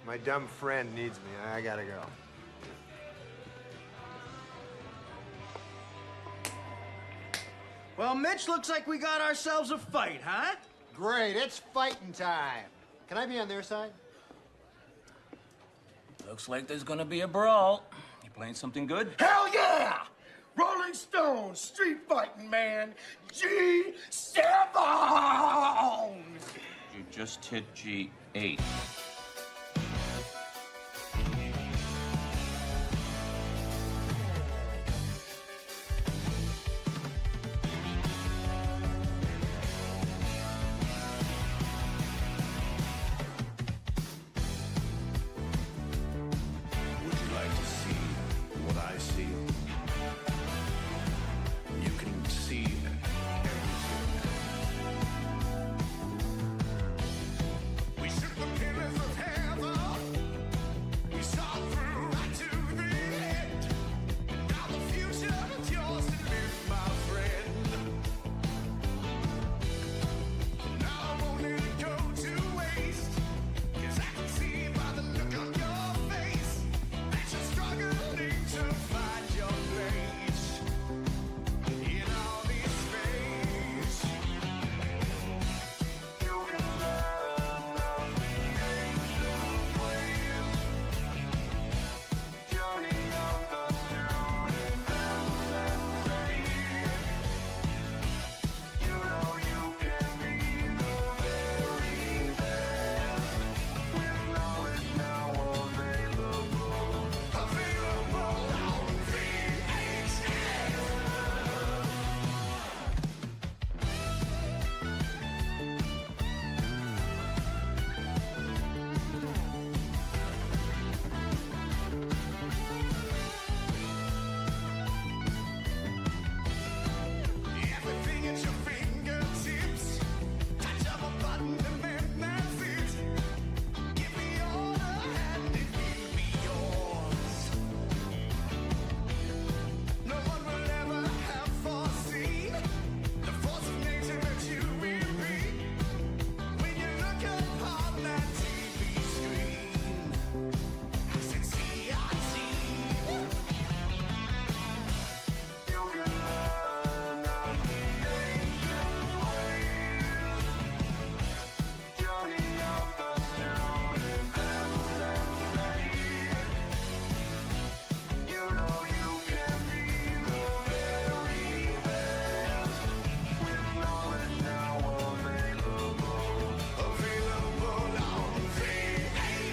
My dumb friend needs me. I gotta go. Well, Mitch, looks like we got ourselves a fight, huh? Great, it's fighting time. Can I be on their side? Looks like there's gonna be a brawl. You playing something good? Hell yeah! Rolling Stones, street fighting man, G7! You just hit G8. Would you like to see what I see? You can see everything. We shook the pillars of heaven. We saw through right to the end. Now the future is yours to live, my friend. Now I won't let it go to waste. 'Cause I can see by the look on your face that you're struggling to find your place in all this space. You can learn of the ancient ways, journey of the student and slave. You know you can be the very best. With knowledge now available on VHS. Everything at your fingertips. Touch of a button and then that's it. Give me all the hand, it will be yours. No one will ever have foreseen the force of nature that you will be when you look upon that TV screen. I said, see, I see. You can learn of the ancient ways, journey of the student and slave. You know you can be the very best. With knowledge now available on VHS.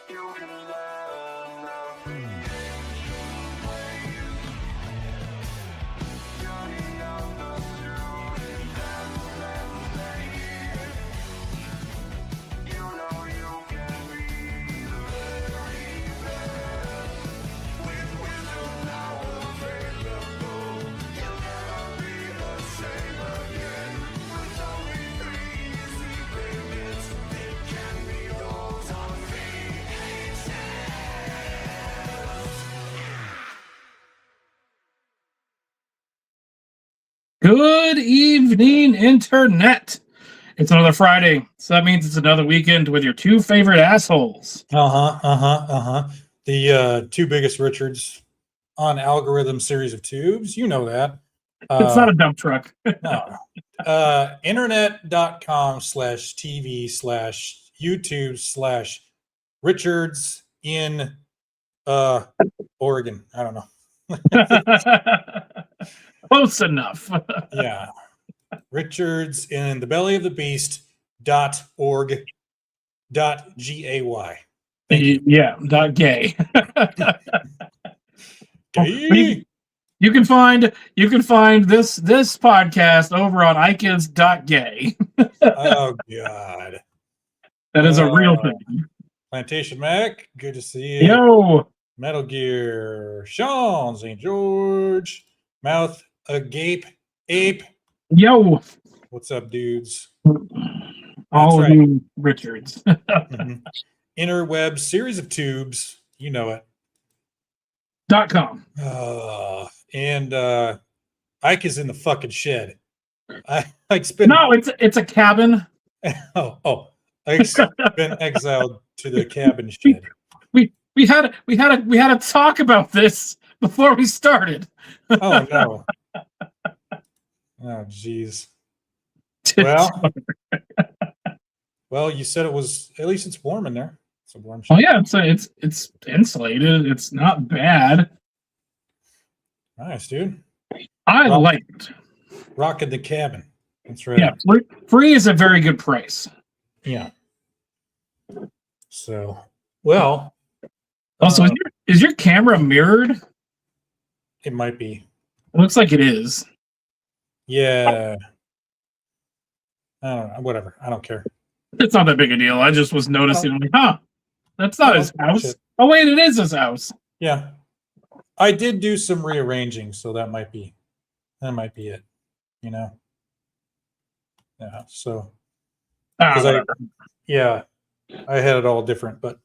You can learn of the ancient ways, journey of the student and slave. You know you can be the very best. With wisdom now available, you'll never be the same again. With only 3 easy payments, it can be yours on VHS. Good evening, Internet. It's another Friday, so that means it's another weekend with your two favorite assholes. The two biggest Richards on Algorithm series of tubes. You know that. It's not a dump truck. No. Internet.com/TV/YouTube/Richards in Oregon. I don't know. Close enough. Yeah. Richards in the belly of the beast.org.gay. Yeah, .gay. Gay. You can find this podcast over on icons.gay. Oh God. That is a real thing. Plantation Mac, good to see you. Yo, Metal Gear, Sean St. George, Mouth Agape, Ape. yo, What's up, dudes? all right. you Richards. Mhm. Interweb series of tubes, you know it. .com. And Ike is in the fucking shed. Ike's been No, it's a cabin. Ike's been exiled to the cabin shed. We had a talk about this before we started. Oh no. Oh jeez. Well, you said it was, at least it's warm in there. It's a warm shed. Oh yeah, it's insulated. It's not bad. Nice, dude. I like it. Rocking the cabin. That's right. Yeah, free is a very good price. Yeah. So, well. Also, is your camera mirrored? It might be. It looks like it is. Yeah. I don't know. Whatever. I don't care. It's not that big a deal. I just was noticing, I'm like, that's not his house. Shit. Oh wait, it is his house. Yeah. I did do some rearranging, so that might be it. You know? Yeah. So I had it all different, but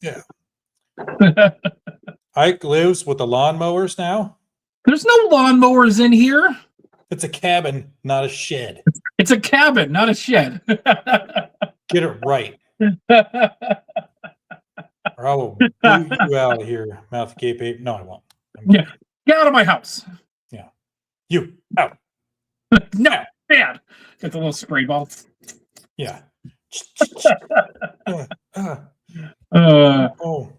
yeah. Ike lives with the lawnmowers now. There's no lawnmowers in here. It's a cabin, not a shed. It's a cabin, not a shed. Get it right, or I will boot you out of here, mouth gape ape. No, I won't. Yeah, get out of my house. Yeah, you out. No, bad. Get the little spray ball. Yeah. Oh.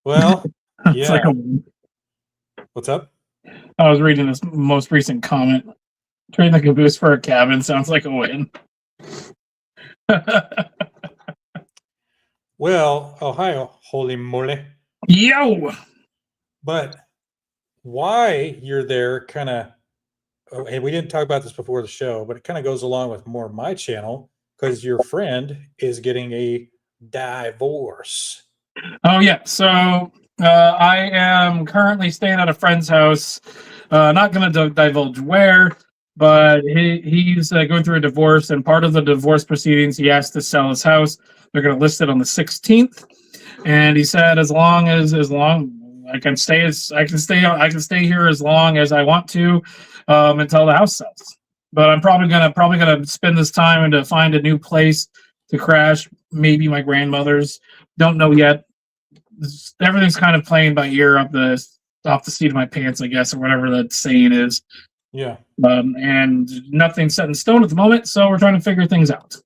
Well, It's yeah. like What's up? I was reading this most recent comment. Trading the caboose for a cabin sounds like a win. Well, Ohio, holy moly. Yo! But why you're there kind of, and we didn't talk about this before the show, but it kind of goes along with more of my channel because your friend is getting a divorce. Oh, yeah. So I am currently staying at a friend's house. Not going to divulge where, but he's going through a divorce, and part of the divorce proceedings, he has to sell his house. They're going to list it on the 16th, and he said as long I can stay here as long as I want to until the house sells. But I'm probably gonna spend this time to find a new place to crash. Maybe my grandmother's. Don't know yet. Everything's kind of playing by ear off the seat of my pants, I guess, or whatever that saying is. Yeah. And nothing's set in stone at the moment, so we're trying to figure things out.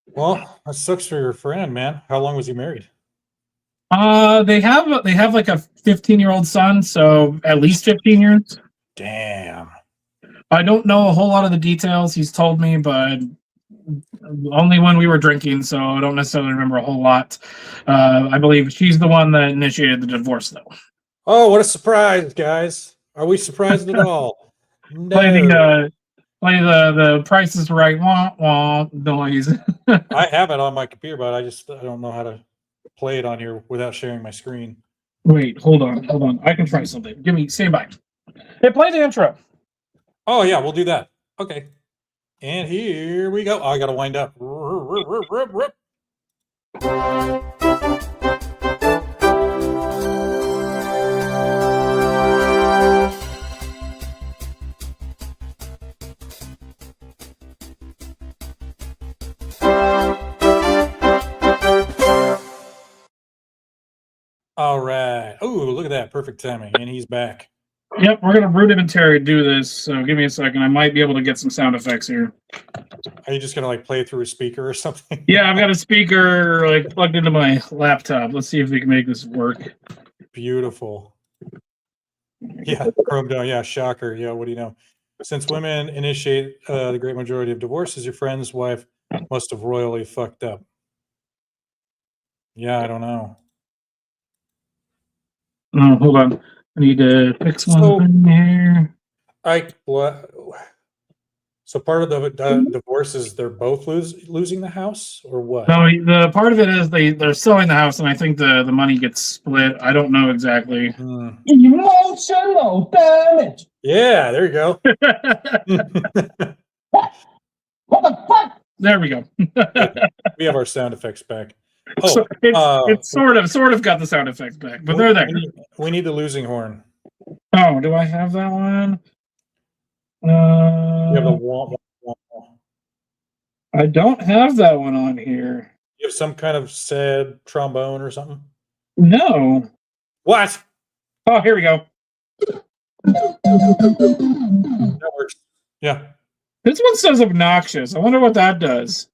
Well, that sucks for your friend, man. How long was he married? They have like a 15-year-old son, so at least 15 years. Damn. I don't know a whole lot of the details he's told me, but only when we were drinking, so I don't necessarily remember a whole lot. I believe she's the one that initiated the divorce, though. Oh, what a surprise, guys. Are we surprised at all? No. Play the Price is Right wah wah noise. I have it on my computer, but I don't know how to play it on here without sharing my screen. Wait, hold on. I can try something. Stand by. Hey, play the intro. Oh, yeah, we'll do that. Okay. And here we go. Oh, I got to wind up. All right. Oh, look at that. Perfect timing. And he's back. Yep, we're gonna root inventory do this, so give me a second. I might be able to get some sound effects here. Are you just gonna like play it through a speaker or something? Yeah, I've got a speaker like plugged into my laptop. Let's see if we can make this work. Beautiful. Yeah, Chrome down. Yeah, shocker. Yeah, what do you know? Since women initiate the great majority of divorces, your friend's wife must have royally fucked up. Yeah, I don't know. Oh, hold on. I need to fix one thing here. So part of the divorce is they're both losing the house, or what? No, the part of it is they're selling the house, and I think the money gets split. I don't know exactly. Emotional damage. Yeah, there you go. What the fuck? There we go. We have our sound effects back. Oh, So it's sort of got the sound effects back, but they're there. We need the losing horn. Oh, do I have that one? We have the wah, wah, wah. I don't have that one on here. You have some kind of sad trombone or something? No. What? Oh, here we go. That works. Yeah. This one says obnoxious. I wonder what that does.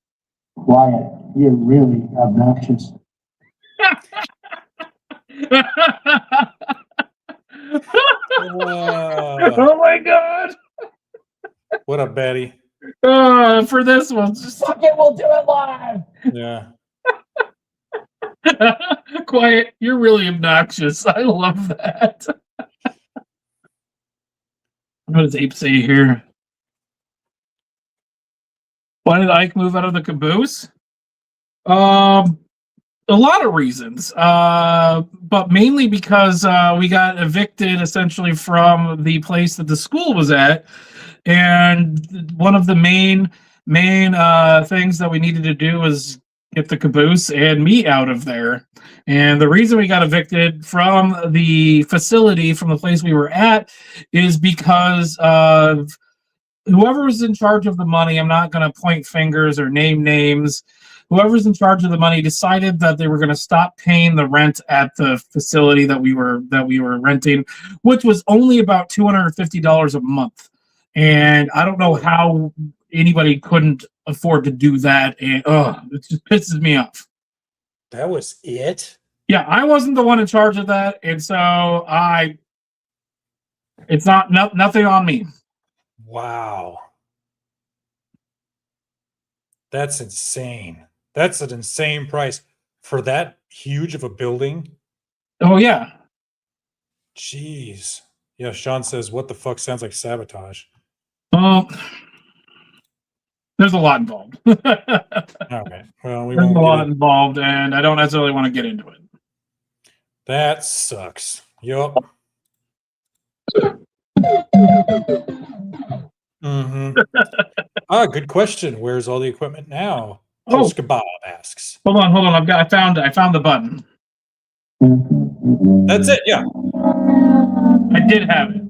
Quiet. You're really obnoxious. Oh my god. What a Betty. For this one. Fuck it, we'll do it live. Yeah. Quiet. You're really obnoxious. I love that. What does Ape say here? Why did Ike move out of the caboose? A lot of reasons, but mainly because we got evicted essentially from the place that the school was at, and one of the main things that we needed to do was get the caboose and me out of there. And the reason we got evicted from the facility, from the place we were at, is because of whoever was in charge of the money. I'm not going to point fingers or name names. Whoever's in charge of the money decided that they were going to stop paying the rent at the facility that we were renting, which was only about $250 a month. And I don't know how anybody couldn't afford to do that. And it just pisses me off. That was it? Yeah, I wasn't the one in charge of that, and so it's nothing on me. Wow. That's insane. That's an insane price for that huge of a building. Oh, yeah. Jeez. Yeah, Sean says, what the fuck sounds like sabotage? Well, there's a lot involved. Okay. Well, there's a lot involved, and I don't necessarily want to get into it. That sucks. Yup. Mm-hmm. Good question. Where's all the equipment now? Post Kebab asks. Hold on. I found the button. That's it. Yeah. I did have it.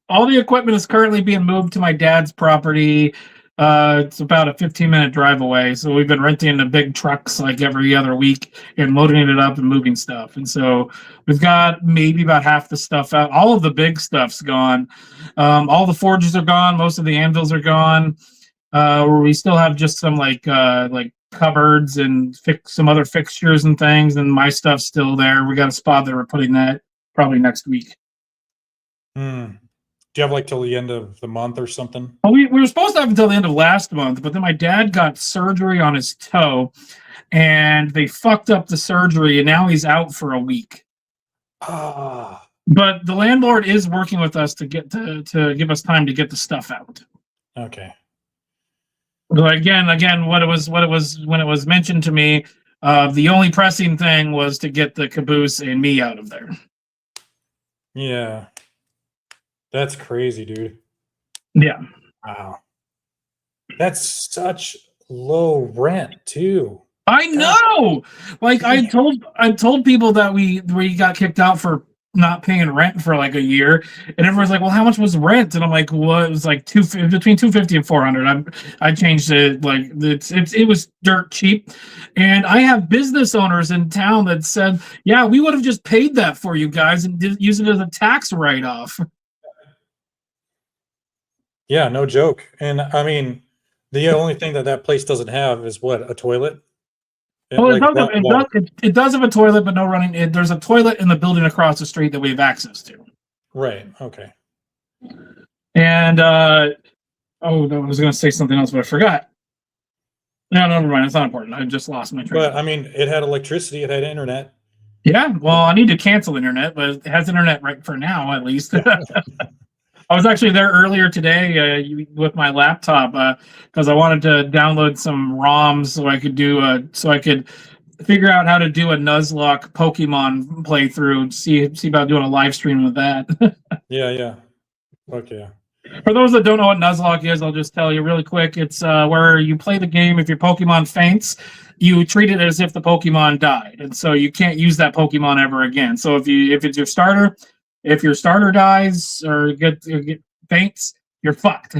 All the equipment is currently being moved to my dad's property. It's about a 15-minute drive away. So we've been renting the big trucks like every other week and loading it up and moving stuff. And so we've got maybe about half the stuff out. All of the big stuff's gone. All the forges are gone. Most of the anvils are gone. We still have just some like cupboards and some other fixtures and things. And my stuff's still there. We got a spot that we're putting that probably next week. Do you have like till the end of the month or something? Well, we were supposed to have until the end of last month, but then my dad got surgery on his toe, and they fucked up the surgery, and now he's out for a week. But the landlord is working with us to get to give us time to get the stuff out. Okay. But again, what it was when it was mentioned to me, the only pressing thing was to get the caboose and me out of there. Yeah. That's crazy, dude. Yeah. Wow. That's such low rent, too. I know. Like I told people that we got kicked out for not paying rent for like a year, and everyone's like, "Well, how much was rent?" And I'm like, "Well, it was like between $250 and $400." I changed it. Like it was dirt cheap, and I have business owners in town that said, "Yeah, we would have just paid that for you guys and use it as a tax write-off." Yeah, no joke. And I mean, the only thing that place doesn't have is what, a toilet? Well, it does have a toilet, but no running. There's a toilet in the building across the street that we have access to. Right. Okay. And oh, no, I was going to say something else, but I forgot. No, never mind. It's not important. I just lost my train. But I mean, it had electricity, it had internet. Yeah, well, I need to cancel internet, but it has internet right for now, at least. I was actually there earlier today with my laptop because I wanted to download some ROMs so I could figure out how to do a Nuzlocke Pokemon playthrough. See about doing a live stream with that. Yeah. Okay. For those that don't know what Nuzlocke is, I'll just tell you really quick. It's where you play the game. If your Pokemon faints, you treat it as if the Pokemon died, and so you can't use that Pokemon ever again. So if it's your starter, if your starter dies or get faints, you're fucked.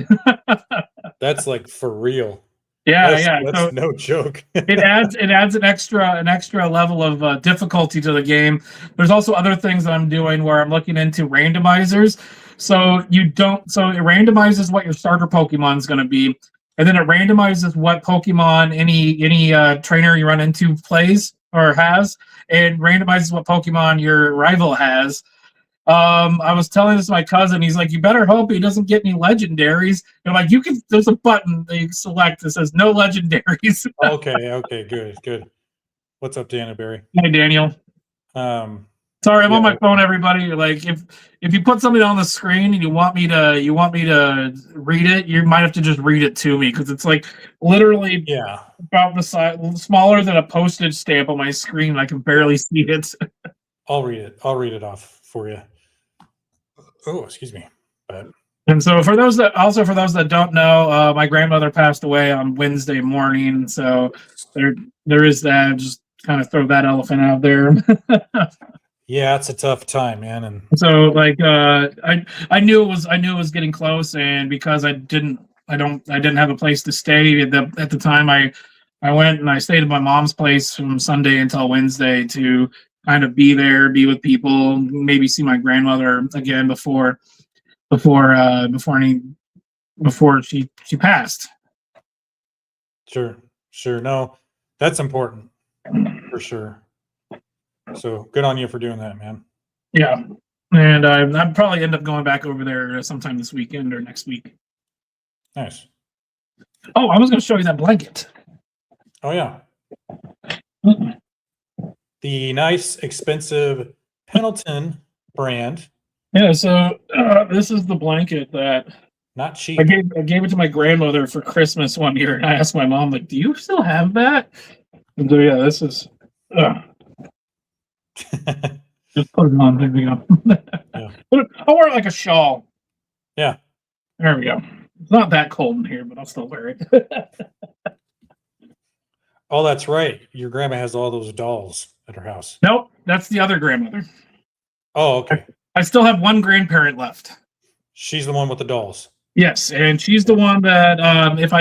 That's like for real. Yeah. That's So no joke. it adds an extra level of difficulty to the game. There's also other things that I'm doing where I'm looking into randomizers. So it randomizes what your starter Pokemon is going to be, and then it randomizes what Pokemon any trainer you run into plays or has, and randomizes what Pokemon your rival has. I was telling this to my cousin. He's like, "You better hope he doesn't get any legendaries." And I'm like, there's a button that you select that says no legendaries. Okay, good. What's up, Dana Barry? Hey, Daniel. Sorry, I'm on my phone, everybody. Like, if you put something on the screen and you want me to read it, you might have to just read it to me because it's like literally about the size, smaller than a postage stamp on my screen. I can barely see it. I'll read it off for you. Oh, excuse me. And so for those that don't know, my grandmother passed away on Wednesday morning. So there is that. Just kind of throw that elephant out there. Yeah, it's a tough time, man. And so like I knew it was getting close, and because I didn't have a place to stay at the time, I went and I stayed at my mom's place from Sunday until Wednesday to kind of be there, be with people, maybe see my grandmother again before she passed. Sure. No, that's important for sure. So good on you for doing that, man. Yeah, and I'd probably end up going back over there sometime this weekend or next week. Nice. Oh, I was going to show you that blanket. Oh yeah. The nice, expensive Pendleton brand. Yeah, so this is the blanket that not cheap. I gave it to my grandmother for Christmas one year, and I asked my mom, like, "Do you still have that?" And so yeah, this is. Just put it on. There we go. Yeah. I'll wear it like a shawl. Yeah. There we go. It's not that cold in here, but I'll still wear it. Oh, that's right. Your grandma has all those dolls at her house. Nope, that's the other grandmother. Oh, okay. I still have one grandparent left. She's the one with the dolls. Yes, and she's the one that if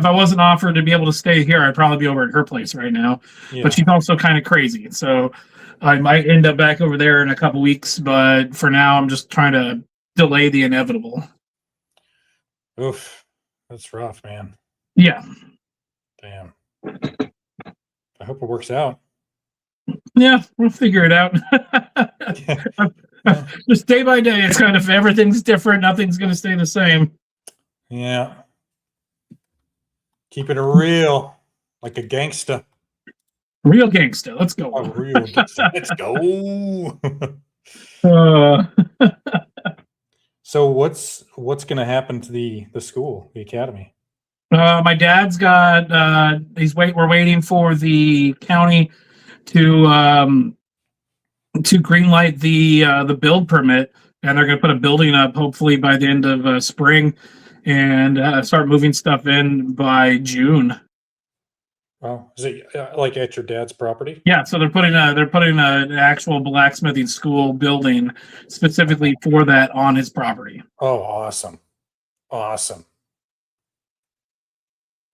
I wasn't offered to be able to stay here, I'd probably be over at her place right now. Yeah. But she's also kind of crazy, so I might end up back over there in a couple weeks. But for now, I'm just trying to delay the inevitable. Oof, that's rough, man. Yeah. Damn. I hope it works out. Yeah, we'll figure it out. Just day by day, it's kind of everything's different. Nothing's going to stay the same. Yeah. Keep it real, like a gangsta. Real gangsta. Let's go. A real gangsta. Let's go. So what's going to happen to the school, the academy? My dad's got. We're waiting for the county to greenlight the build permit, and they're going to put a building up hopefully by the end of spring, and start moving stuff in by June. Oh, is it like at your dad's property? Yeah, so they're putting an actual blacksmithing school building specifically for that on his property. Oh, awesome.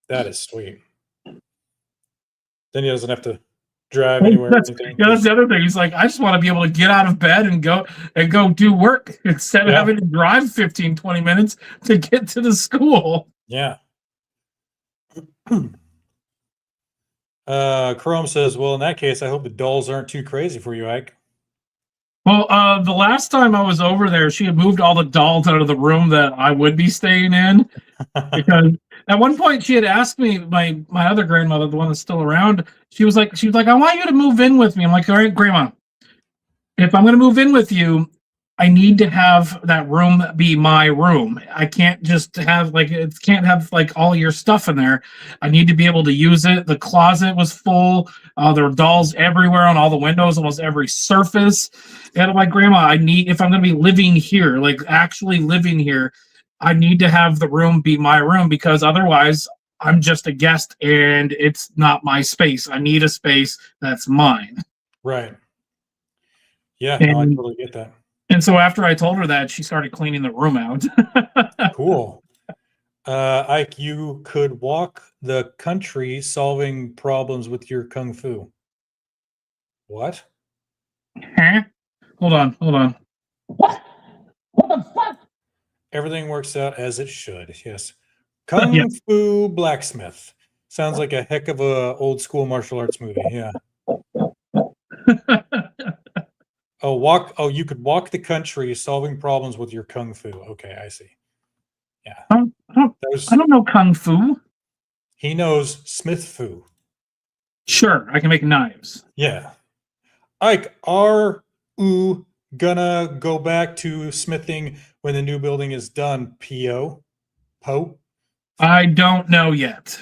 That is sweet. Then he doesn't have to drive anywhere. That's the other thing. He's like, I just want to be able to get out of bed and go do work instead of having to drive 15, 20 minutes to get to the school. Yeah. Chrome says, well, in that case, I hope the dolls aren't too crazy for you, Ike. Well, the last time I was over there, she had moved all the dolls out of the room that I would be staying in. Because at one point she had asked me, my other grandmother, the one that's still around, she was like, I want you to move in with me. I'm like, all right, grandma, if I'm going to move in with you, I need to have that room be my room. I can't just have like it can't have like all your stuff in there. I need to be able to use it. The closet was full. There were dolls everywhere on all the windows, almost every surface. And I'm like, grandma, I need if I'm going to be living here, like actually living here, I need to have the room be my room because otherwise I'm just a guest and it's not my space. I need a space that's mine. Right. Yeah, no, I totally get that. And so after I told her that, she started cleaning the room out. Cool. Ike, you could walk the country solving problems with your kung fu. What? Huh? Hold on. What? What the fuck? Everything works out as it should. Yes. Kung Yeah. Fu Blacksmith. Sounds like a heck of a old school martial arts movie. Yeah. Oh, you could walk the country solving problems with your kung fu. Okay, I see. Yeah. I don't know kung fu. He knows Smith fu. Sure, I can make knives. Yeah. Ike, are you gonna go back to smithing when the new building is done, P.O.? Poe? I don't know yet.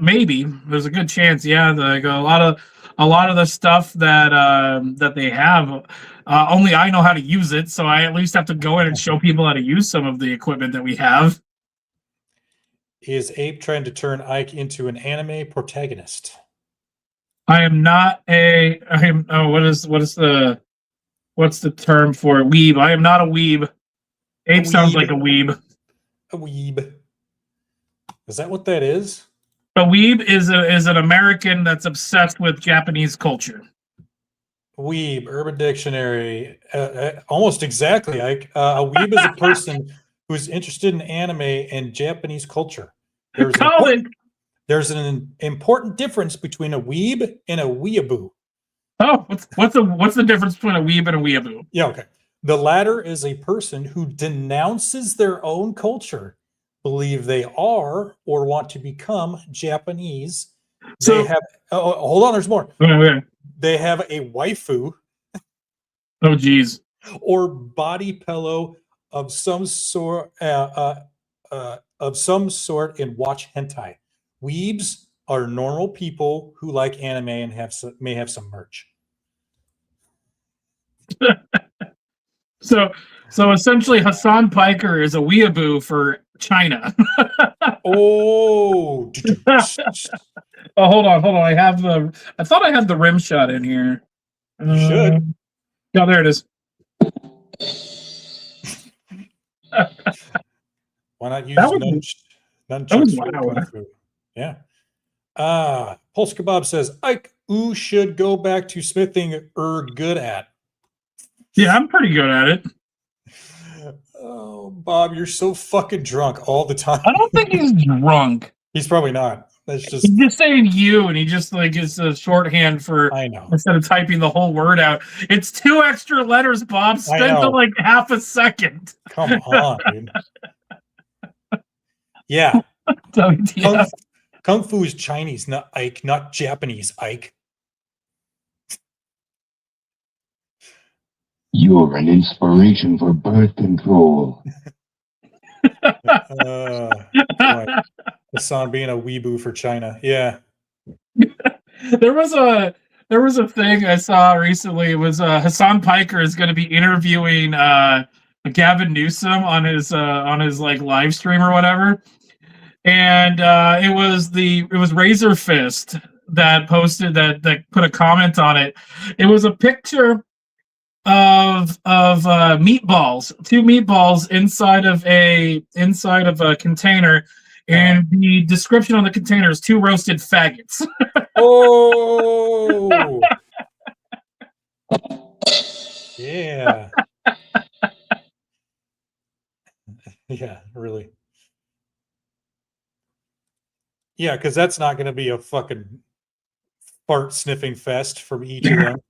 Maybe there's a good chance. Yeah, like a lot of the stuff that they have. Only I know how to use it, so I at least have to go in and show people how to use some of the equipment that we have. Is Abe trying to turn Ike into an anime protagonist? I am not a. I am. Oh, what's the term for it? Weeb? I am not a weeb. Abe sounds like a weeb. A weeb. Is that what that is? A weeb is an American that's obsessed with Japanese culture. Weeb, Urban Dictionary, almost exactly. Ike. A weeb is a person who's interested in anime and Japanese culture. There's an important difference between a weeb and a weeaboo. Oh, what's the difference between a weeb and a weeaboo? Yeah, okay. The latter is a person who denounces their own culture, believe they are or want to become Japanese. They have. Hold on, there's more. Okay. They have a waifu. Oh, geez. Or body pillow of some sort. And watch hentai. Weebs are normal people who like anime and may have some merch. So essentially, Hassan Piker is a weeaboo for China. Oh. Oh, hold on. I thought I had the rim shot in here. You should. No, there it is. Why not use that was nunchucks? Yeah. Pulse Kebab says, Ike, who should go back to smithing good at? Yeah, I'm pretty good at it. Oh, Bob, you're so fucking drunk all the time. I don't think he's drunk. He's probably not. That's just he's just saying you, and he just like is a shorthand for. I know. Instead of typing the whole word out, it's 2 extra letters. Bob spent like half a second. Come on, dude. Yeah. Kung Fu is Chinese, not Ike, not Japanese, Ike. You're an inspiration for birth control. Hassan being a weeboo for China. Yeah. There was a thing I saw recently. It was Hassan Piker is going to be interviewing Gavin Newsom on his like live stream or whatever. And it was Razor Fist that posted that put a comment on it. It was a picture of meatballs, 2 meatballs inside of a container, and the description on the container is 2 roasted faggots. Oh, yeah, yeah, really. Yeah, because that's not going to be a fucking fart sniffing fest from each of them.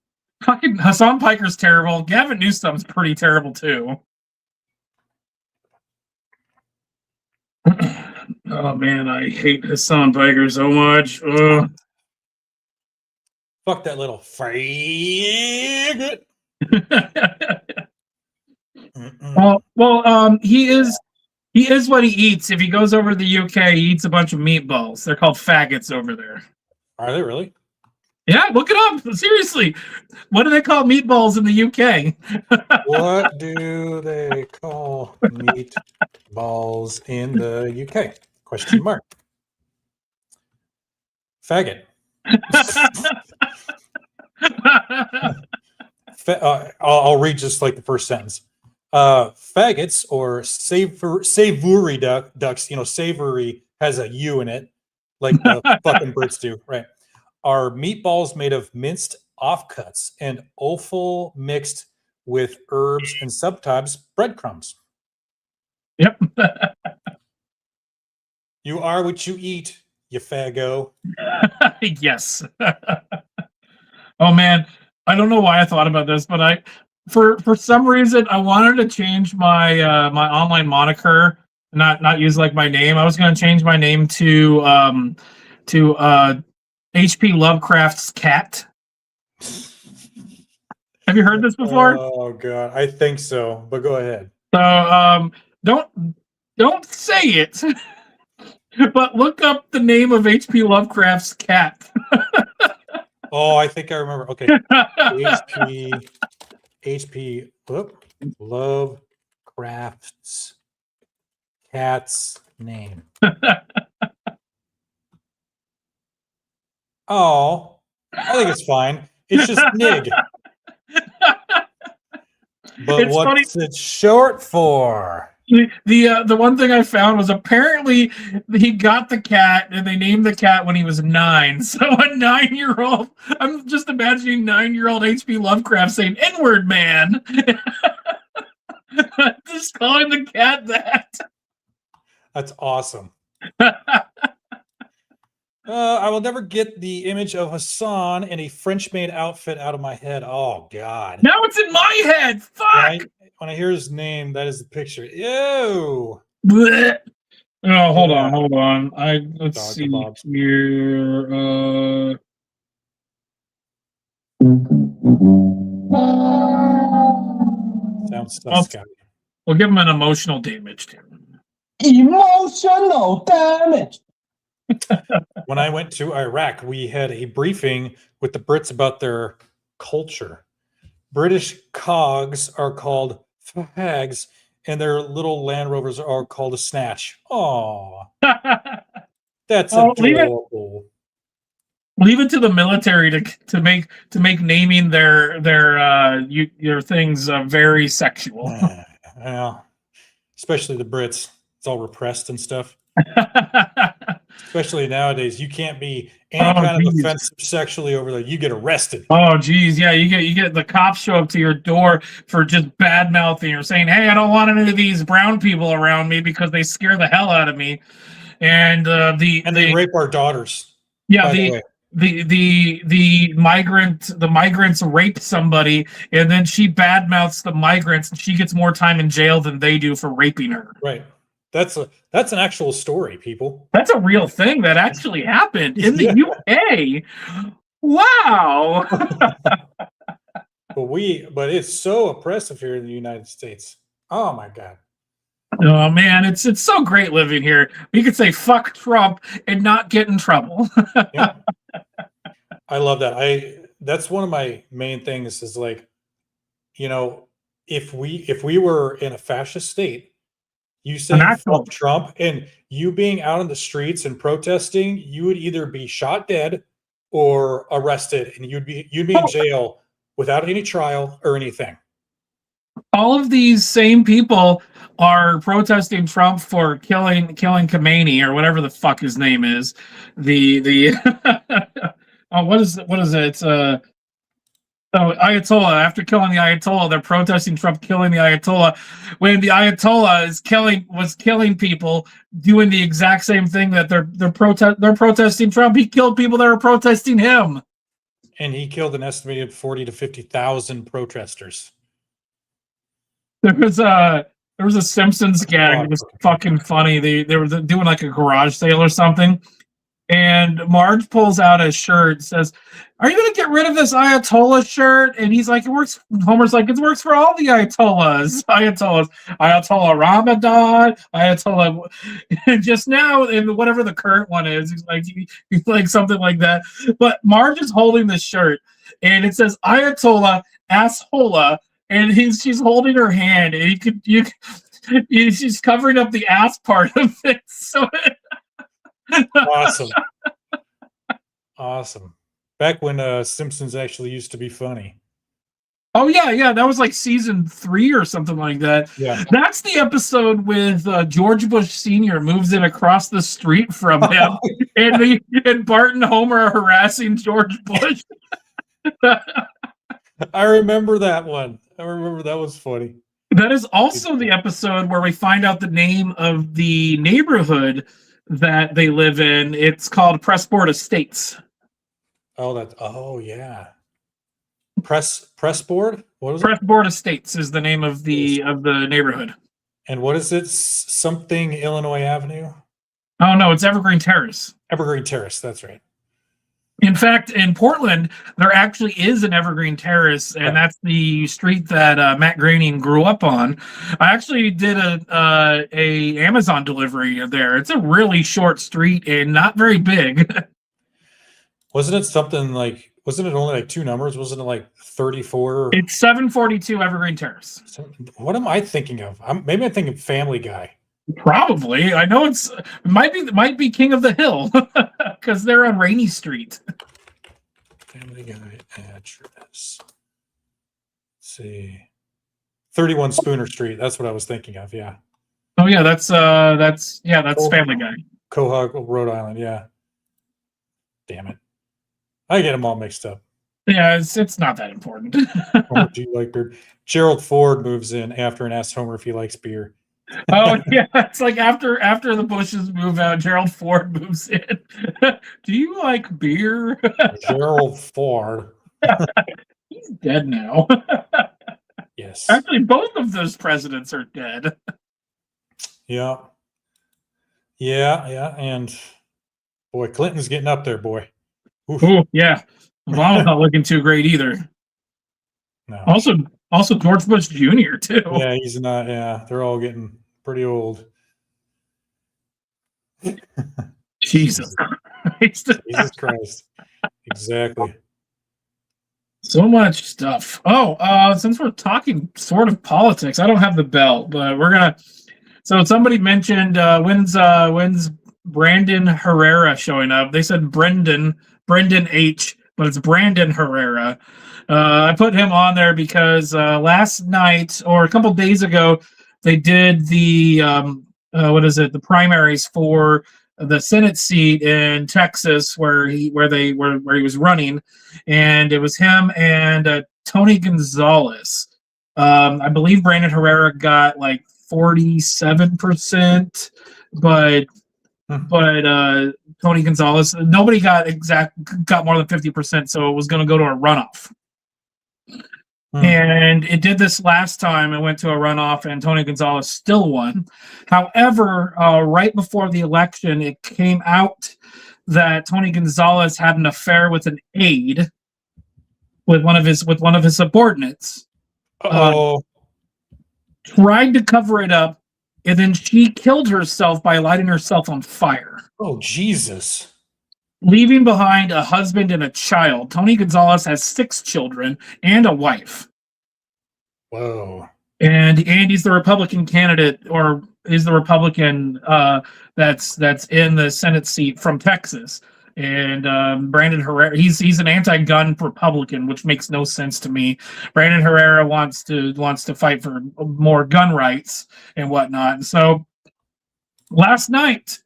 Fucking Hassan Piker's terrible. Gavin Newsom's pretty terrible too. Oh man, I hate Hassan Piker so much. Fuck that little faggot. He is what he eats. If he goes over to the UK, he eats a bunch of meatballs. They're called faggots over there. Are they really? Yeah, look it up. Seriously. What do they call meatballs in the UK? What do they call meatballs in the UK? Question mark. Faggot. I'll read just like the first sentence. Faggots or savory ducks, savory has a U in it, like the fucking Brits do, right? Are meatballs made of minced offcuts and offal mixed with herbs and sometimes breadcrumbs. Yep. You are what you eat, you faggo. Yes. Oh man, I don't know why I thought about this, but for some reason I wanted to change my my online moniker, not use like my name. I was going to change my name to H.P. Lovecraft's cat. Have you heard this before? Oh god, I think so, but go ahead. So don't say it, but look up the name of H.P. Lovecraft's cat. Oh, I think I remember. Okay, H.P. Lovecraft's cat's name. Oh, I think it's fine. It's just Nig. But It's what's it short for? The one thing I found was apparently he got the cat and they named the cat when he was 9. So a 9-year-old, I'm just imagining 9-year-old H.P. Lovecraft saying "N-word, man." Just calling the cat that. That's awesome. I will never get the image of Hassan in a French-made outfit out of my head. Oh God! Now it's in my head. Fuck. When I hear his name, that is the picture. Ew. Blech. Oh, hold on. Let's Dr. see Bob. here. Sounds sus. We'll give him an emotional damage. Emotional damage. When I went to Iraq, we had a briefing with the Brits about their culture. British cogs are called fags, and their little Land Rovers are called a snatch. Oh, that's adorable. Leave it to the military to make naming their things very sexual. Well, especially the Brits. It's all repressed and stuff. Especially nowadays, you can't be any kind of offensive sexually over there. You get arrested. Oh, geez, yeah, you get the cops show up to your door for just bad mouthing or saying, "Hey, I don't want any of these brown people around me because they scare the hell out of me." And they rape our daughters. Yeah, the migrants rape somebody, and then she badmouths the migrants, and she gets more time in jail than they do for raping her. Right. That's an actual story, people. That's a real thing that actually happened in the UK. Wow. But it's so oppressive here in the United States. Oh my God. Oh man, it's so great living here. We could say fuck Trump and not get in trouble. Yeah. I love that. That's one of my main things is like, if we were in a fascist state, you saying fuck Trump and you being out on the streets and protesting, you would either be shot dead or arrested, and you'd be in jail without any trial or anything. All of these same people are protesting Trump for killing Khomeini or whatever the fuck his name is. The what is it? Ayatollah. After killing the Ayatollah, they're protesting Trump killing the Ayatollah. When the Ayatollah was killing people, doing the exact same thing that they're protesting Trump. He killed people that are protesting him. And he killed an estimated 40 to 50,000 protesters. There was a Simpsons gag that was fucking funny. They were doing like a garage sale or something, and Marge pulls out a shirt, says, "Are you gonna get rid of this Ayatollah shirt?" And he's like, "It works." Homer's like, "It works for all the Ayatollahs. Ayatollah Ramadan, Ayatollah." And just now, in whatever the current one is, he's like something like that. But Marge is holding the shirt, and it says Ayatollah asshola. And she's holding her hand, and she's covering up the ass part of it. So awesome. Back when Simpsons actually used to be funny. Oh yeah, that was like season 3 or something like that. Yeah, that's the episode with George Bush Sr. moves in across the street from him, and Bart and Homer are harassing George Bush. I remember that one. I remember that was funny. That is also the episode where we find out the name of the neighborhood that they live in. It's called Pressport Estates. Oh yeah. Pressport? What was it? Pressport Estates is the name of the neighborhood. And what is it? Something Illinois Avenue? Oh no, it's Evergreen Terrace. Evergreen Terrace, that's right. In fact, in Portland, there actually is an Evergreen Terrace, and that's the street that Matt Groening grew up on. I actually did a Amazon delivery there. It's a really short street and not very big. Wasn't it something like? Wasn't it only like 2 numbers? Wasn't it like 34? It's 742 Evergreen Terrace. What am I thinking of? Maybe I'm thinking Family Guy. Probably. I know it might be King of the Hill because they're on Rainy Street. Family Guy address. Let's see. 31 Spooner Street. That's what I was thinking of. Yeah. Oh yeah, that's Family Guy. Quahog, Rhode Island. Yeah. Damn it. I get them all mixed up. Yeah, it's not that important. Homer, do you like beer? Gerald Ford moves in after and asks Homer if he likes beer. Oh yeah, it's like after the Bushes move out, Gerald Ford moves in. Do you like beer? Gerald Ford. He's dead now. Yes. Actually, both of those presidents are dead. Yeah. And boy, Clinton's getting up there, boy. Oh yeah, Obama's not looking too great either. No. Also George Bush Jr. too. Yeah, he's not. Yeah, they're all getting pretty old. Jesus Christ. Jesus Christ. Exactly. So much stuff. Oh, since we're talking sort of politics, I don't have the bell, but we're gonna. So somebody mentioned when's Brandon Herrera showing up? They said Brendan H, but it's Brandon Herrera. I put him on there because last night or a couple days ago they did the the primaries for the Senate seat in Texas where he was running, and it was him and Tony Gonzalez. I believe Brandon Herrera got like 47%, but Tony Gonzalez, nobody got more than 50%, so it was going to go to a runoff. And it did this last time. It went to a runoff, and Tony Gonzalez still won. However, right before the election, it came out that Tony Gonzalez had an affair with an aide, with one of his subordinates. Tried to cover it up, and then she killed herself by lighting herself on fire. Oh, Jesus. Leaving behind a husband and a child. Tony Gonzalez has 6 children and a wife. Whoa. And he's the Republican candidate, or is the Republican that's in the Senate seat from Texas. And Brandon Herrera, he's an anti-gun Republican, which makes no sense to me. Brandon Herrera wants to fight for more gun rights and whatnot. And so last night,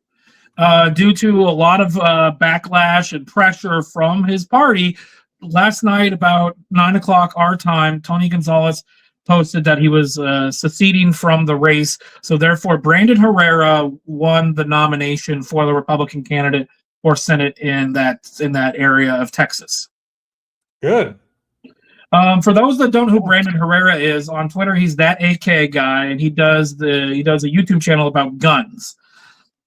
due to a lot of backlash and pressure from his party, last night about 9:00 our time, Tony Gonzalez posted that he was seceding from the race. So therefore, Brandon Herrera won the nomination for the Republican candidate for Senate in that area of Texas. Good. For those that don't know who Brandon Herrera is, on Twitter he's that AK guy, and he does a YouTube channel about guns,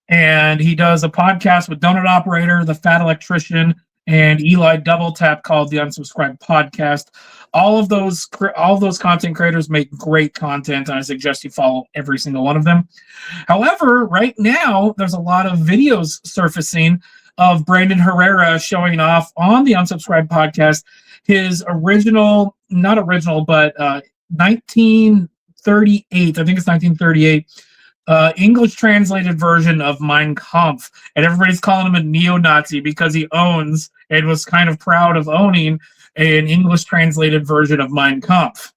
and he does a podcast with Donut Operator, the Fat Electrician, and Eli Double Tap called the Unsubscribed Podcast. All of those content creators make great content, and I suggest you follow every single one of them. However, right now there's a lot of videos surfacing of Brandon Herrera showing off on the Unsubscribed Podcast his original, not original, but 1938, I think it's 1938, English translated version of Mein Kampf. And everybody's calling him a neo-Nazi because he owns and was kind of proud of owning an English translated version of Mein Kampf.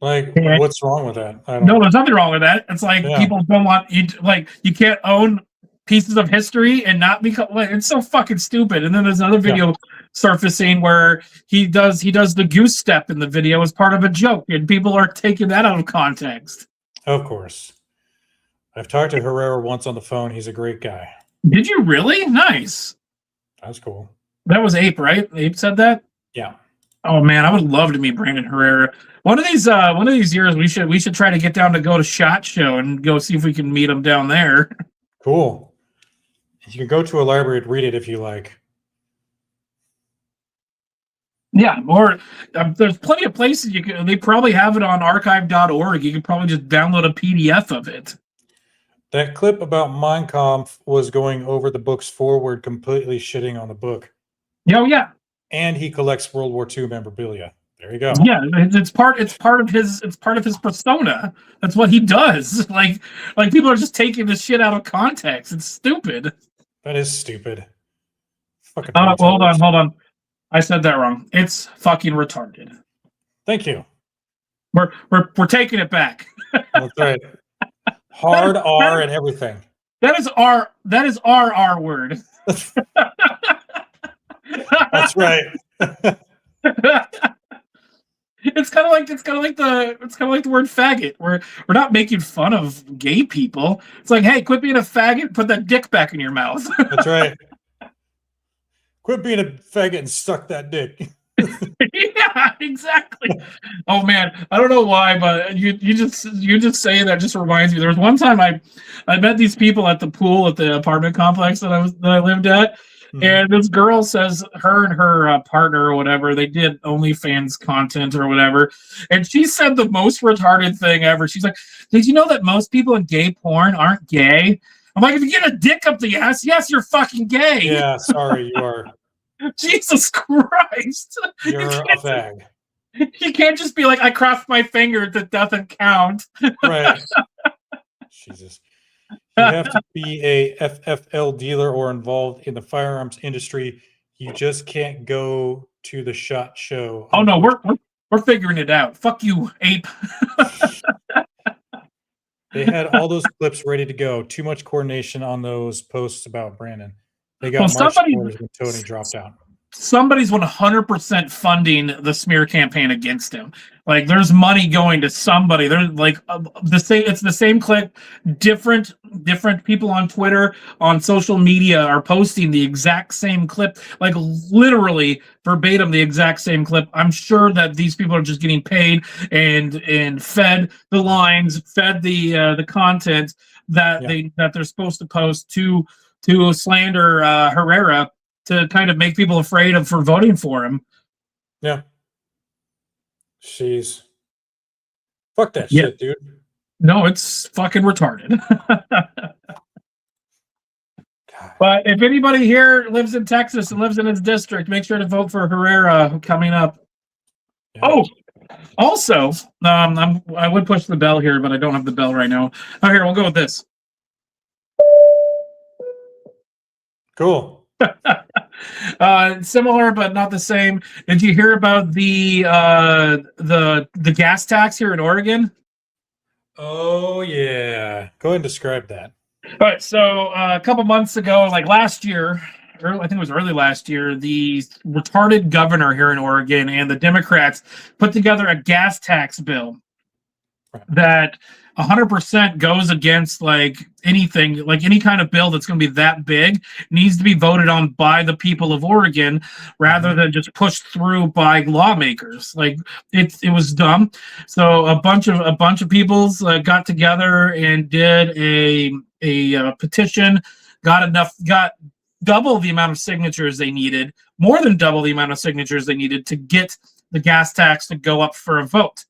Like, And, what's wrong with that? no, there's nothing wrong with that. It's like people don't want you, like, you can't own pieces of history and not become, like, it's so fucking stupid. And then there's another video surfacing where he does the goose step in the video as part of a joke, and people are taking that out of context. Of course. I've talked to Herrera once on the phone. He's a great guy. Did you really? Nice. That's cool. That was Ape, right? Ape said that? Yeah. Oh man, I would love to meet Brandon Herrera. One of these years we should try to get down to go to SHOT Show and go see if we can meet him down there. Cool. You can go to a library and read it if you like. Yeah, or there's plenty of places you can. They probably have it on archive.org. You can probably just download a PDF of it. That clip about Mein Kampf was going over the book's forward, completely shitting on the book. Oh yeah. And he collects World War II memorabilia. There you go. Yeah, it's part of his persona. That's what he does. Like people are just taking this shit out of context. It's stupid. That is stupid. Fucking hold on. I said that wrong. It's fucking retarded. Thank you. We're taking it back. That's right. Hard R and everything. That is our R word. That's right. It's kind of like the word faggot. We're not making fun of gay people. It's like, hey, quit being a faggot. Put that dick back in your mouth. That's right. Quit being a faggot and suck that dick. Yeah, exactly. Oh man, I don't know why, but you just saying that just reminds me. There was one time I met these people at the pool at the apartment complex that I lived at. And this girl says her and her partner or whatever, they did OnlyFans content or whatever. And she said the most retarded thing ever. She's like, did you know that most people in gay porn aren't gay? I'm like, if you get a dick up the ass, yes, you're fucking gay. Yeah, sorry, you are. Jesus Christ. You're a fag. You can't just be like, I crossed my finger, that doesn't count. Right. Jesus. You have to be a FFL dealer or involved in the firearms industry. You just can't go to the SHOT Show. Oh no, we're figuring it out. Fuck you, Ape. They had all those clips ready to go. Too much coordination on those posts about Brandon. They got marching orders when Tony dropped out. Somebody's 100% funding the smear campaign against him. Like, there's money going to somebody. There's like it's the same clip. Different people on Twitter, on social media are posting the exact same clip, like literally verbatim the exact same clip. I'm sure that these people are just getting paid and fed the lines, fed the content that they're supposed to post to slander Herrera, to kind of make people afraid for voting for him. Yeah. Jeez. Fuck that shit, dude. No, it's fucking retarded. But if anybody here lives in Texas and lives in his district, make sure to vote for Herrera coming up. Yeah. Oh, also, I would push the bell here, but I don't have the bell right now. Oh, here, we'll go with this. Cool. Similar but not the same. Did you hear about the gas tax here in Oregon? Oh yeah, go ahead and describe that. All right, so a couple months ago, like last year, I think it was early last year, the retarded governor here in Oregon and the Democrats put together a gas tax bill. that 100% goes against like anything, like any kind of bill that's going to be that big needs to be voted on by the people of Oregon rather than just pushed through by lawmakers. Like it was dumb. So a bunch of peoples got together and did a petition, got double the amount of signatures they needed, more than double the amount of signatures they needed to get the gas tax to go up for a vote.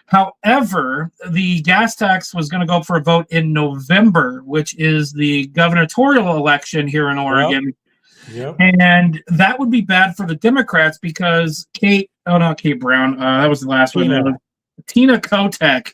However, the gas tax was going to go up for a vote in November, which is the gubernatorial election here in Oregon. Yep. And that would be bad for the Democrats because not Kate Brown, that was the last one. Tina Kotek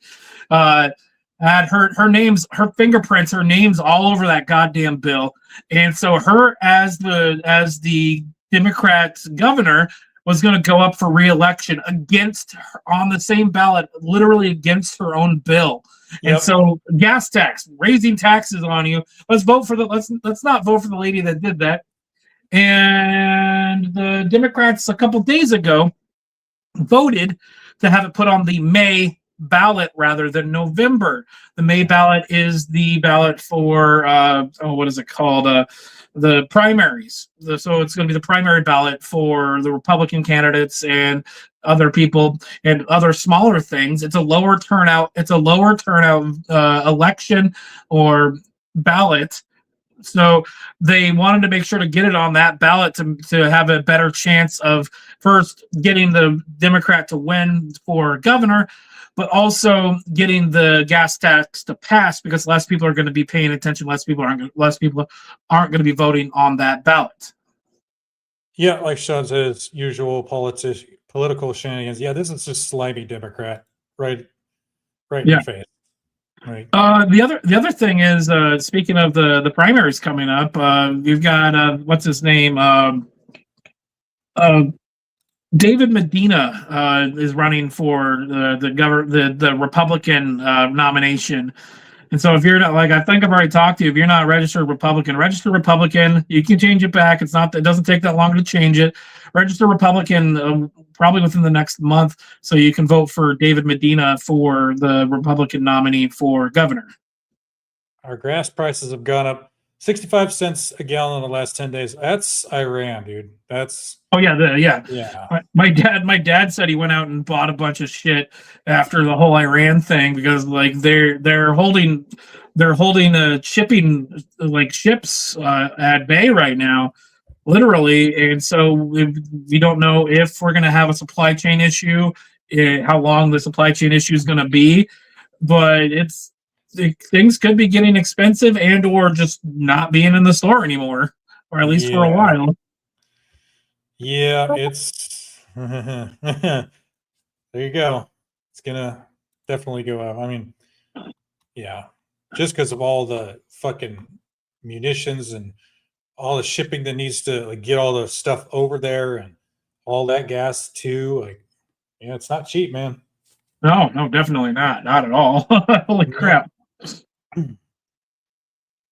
had her fingerprints, her name's all over that goddamn bill. And so her as the Democrat governor was going to go up for re-election against her, on the same ballot, literally against her own bill. Yep. And so gas tax, raising taxes on you. Let's not vote for the lady that did that. And the Democrats a couple days ago voted to have it put on the May ballot rather than November. The May ballot is the ballot for what is it called? The primaries. So it's going to be the primary ballot for the Republican candidates and other people and other smaller things. It's a lower turnout. Election or ballot. So they wanted to make sure to get it on that ballot to have a better chance of first getting the Democrat to win for governor, but also getting the gas tax to pass because less people are going to be paying attention. Less people aren't going to be voting on that ballot. Yeah, like Sean says, usual political shenanigans. Yeah, this is just slimy Democrat, right in the face. Right. The other thing is, speaking of the primaries coming up, you've got what's his name? David Medina is running for the Republican nomination. And so if you're not, like, I think I've already talked to you, if you're not a registered Republican, you can change it back. It doesn't take that long to change it. Register Republican probably within the next month so you can vote for David Medina for the Republican nominee for governor. Our gas prices have gone up 65 cents a gallon in the last 10 days. That's Iran, dude. That's yeah. My dad said he went out and bought a bunch of shit after the whole Iran thing because like they're holding shipping like ships at bay right now, literally, and so we don't know if we're going to have a supply chain issue, how long the supply chain issue is going to be, but things could be getting expensive and or just not being in the store anymore, or at least for a while. Yeah, it's there you go. It's gonna definitely go up. I mean, yeah, just because of all the fucking munitions and all the shipping that needs to like get all the stuff over there and all that gas too. Like, yeah, it's not cheap, man. No, definitely not at all. Holy crap.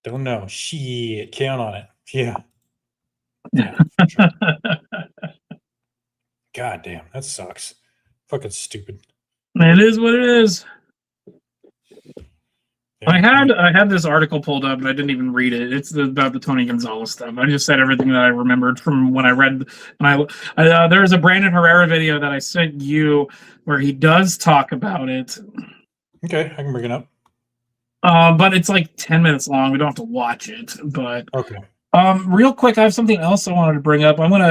Don't know. Shit, count on it. Yeah. Sure. God damn, that sucks. Fucking stupid. It is what it is. Yeah. I had this article pulled up, but I didn't even read it. It's about the Tony Gonzalez stuff. I just said everything that I remembered from when I read. There's a Brandon Herrera video that I sent you where he does talk about it. Okay, I can bring it up. But it's like 10 minutes long. We don't have to watch it. But okay. Real quick, I have something else I wanted to bring up. I'm going